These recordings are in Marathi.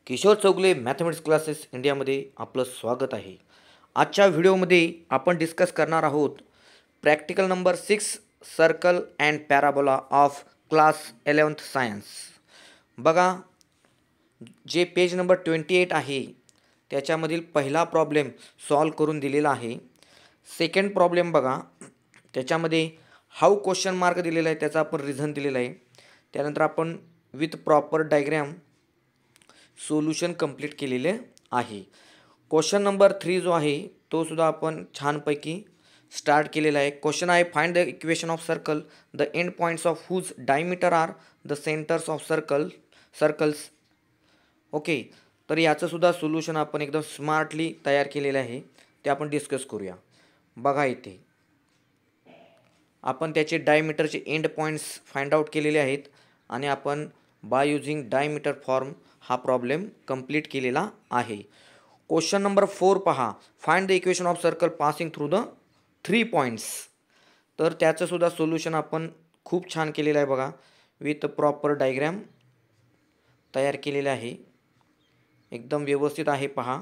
किशोर चौगले मॅथमेटिक्स क्लासेस इंडियामध्ये आपलं स्वागत आहे. आजच्या व्हिडिओमध्ये आपण डिस्कस करणार आहोत practical number 6 circle and parabola of class 11th science. बघा, जे पेज नंबर 28 आहे त्याच्यामधील पहिला प्रॉब्लेम सॉल्व करून दिलेला आहे. सेकंड प्रॉब्लेम बघा, त्याच्यामध्ये हाऊ क्वेश्चन मार्क दिलेला आहे, त्याचा आपण रिझन दिलेला आहे. त्यानंतर आपण with proper diagram solution complete केलेले आहे. क्वेश्चन नंबर 3 जो आहे तो सुद्धा आपण छानपैकी स्टार्ट केलेला आहे. क्वेश्चन आहे, find the equation of circle the end points of whose diameter are the centres of circles. Okay, तर याचं सुद्धा सोल्यूशन आपण एकदम स्मार्टली तयार केलेलं आहे, ते आपण डिस्कस करूया. बघा, इथे आपण त्याचे डायमीटरचे एंड पॉईंट्स फाइंड आउट केलेले आहेत आणि आपण बाय युजिंग डायमीटर फॉर्म हा प्रॉब्लेम कंप्लीट केलेला आहे. क्वेश्चन नंबर 4 पहा, find the equation of circle passing through the 3 points. तर त्याचं सुद्धा सोल्यूशन आपण खूप छान केलेलं आहे. बघा, विथ प्रॉपर डायग्रॅम तयार केलेलं आहे, एकदम व्यवस्थित आहे. पहा,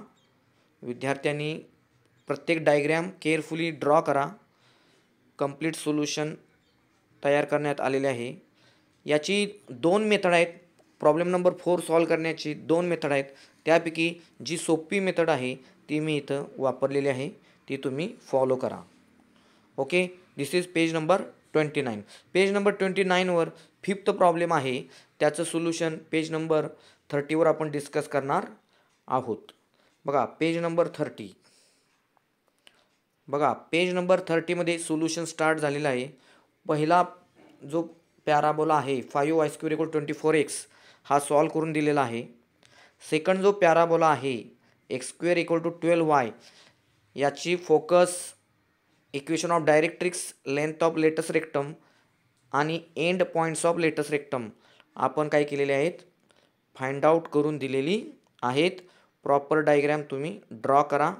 विद्यार्थ्यांनी प्रत्येक डायग्रॅम केअरफुली ड्रॉ करा. कंप्लीट सोल्यूशन तयार करण्यात आलेले आहे. याची 2 मेथड आहेत. प्रॉब्लेम नंबर 4 सॉल्व करण्याची 2 मेथड आहेत. त्यापैकी जी सोपी मेथड आहे ती मी इथं वापरलेली आहे, ती तुम्ही फॉलो करा. Okay, this is page number 29. Page number 29वर 5th प्रॉब्लेम आहे, त्याचं सोल्यूशन पेज नंबर 30वर आपण डिस्कस करणार आहोत. बघा, पेज नंबर 30. बघा, पेज नंबर 30मध्ये सोल्यूशन स्टार्ट झालेलं आहे. पहिला जो पॅराबोला आहे 5y² = 24x हा सॉल्व करून दिलेला आहे. सेकंड जो पॅराबोला आहे x² = 12y, याची focus equation of directrix, length of latus rectum आणि end points of latus rectum आपण काय केलेले आहेत, फाइंड आउट करून दिलेली आहेत. प्रॉपर डायग्रॅम तुम्ही ड्रॉ करा.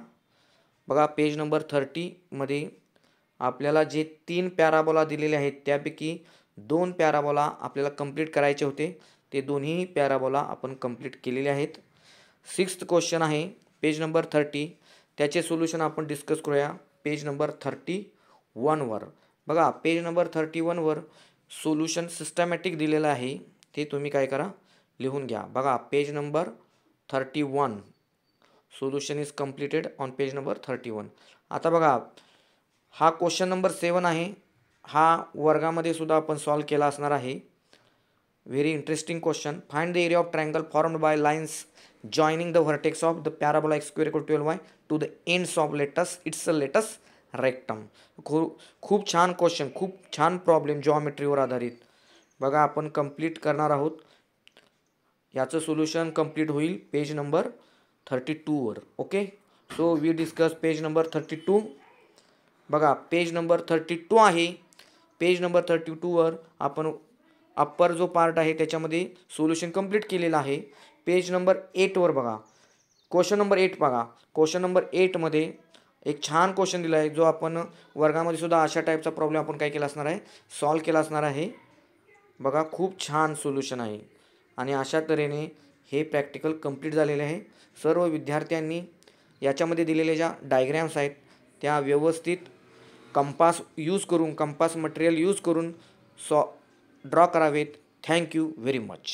बघा, पेज नंबर 30मध्ये आपल्याला जे 3 पॅराबोला दिलेले आहेत त्यापैकी 2 पॅराबोला आपल्याला कंप्लीट करायचे होते, ते दोन्ही पॅराबोला आपण कंप्लीट केलेले आहेत. 6th क्वेश्चन आहे पेज नंबर 30, त्याचे सोल्यूशन आपण डिस्कस करूया पेज नंबर 31वर. बघा, पेज नंबर 31वर सोल्यूशन सिस्टमॅटिक दिलेलं आहे, ते तुम्ही काय करा, लिहून घ्या. बघा, page number 31 solution is completed on page number 31. आता बघा, हा क्वेश्चन नंबर 7 आहे. हा वर्गामध्ये सुद्धा आपण सॉल्व केला असणार आहे. Very interesting question. Find the area of triangle formed by lines joining the vertex of the parabola x² = 12y to the ends of its latus rectum. खूप छान क्वेश्चन, खूप छान प्रॉब्लेम जॉमेट्रीवर आधारित. बघा, आपण कंप्लीट करणार आहोत. याचं सोल्यूशन कंप्लीट होईल पेज नंबर 32वर. Okay, so we discuss page number 32. बघा, पेज नंबर 32 आहे. पेज नंबर 32वर आपण अप्पर जो पार्ट आहे त्याच्यामध्ये सोल्यूशन कंप्लीट केलेलं आहे. पेज नंबर 8वर बघा, क्वेश्चन नंबर 8 बघा. क्वेश्चन नंबर 8मध्ये एक छान क्वेश्चन दिला आहे, जो आपण वर्गामध्ये सुद्धा अशा टाईपचा प्रॉब्लेम आपण काय केला असणार आहे, सॉल्व केला असणार आहे. बघा, खूप छान सोल्यूशन आहे आणि अशा तऱ्हेने हे प्रॅक्टिकल कंप्लीट झालेले आहे. सर्व विद्यार्थ्यांनी याच्यामध्ये दिलेल्या ज्या डायग्रॅम्स आहेत त्या व्यवस्थित कंपास मटेरियल यूज करून ड्रॉ करावेत. Thank you very much.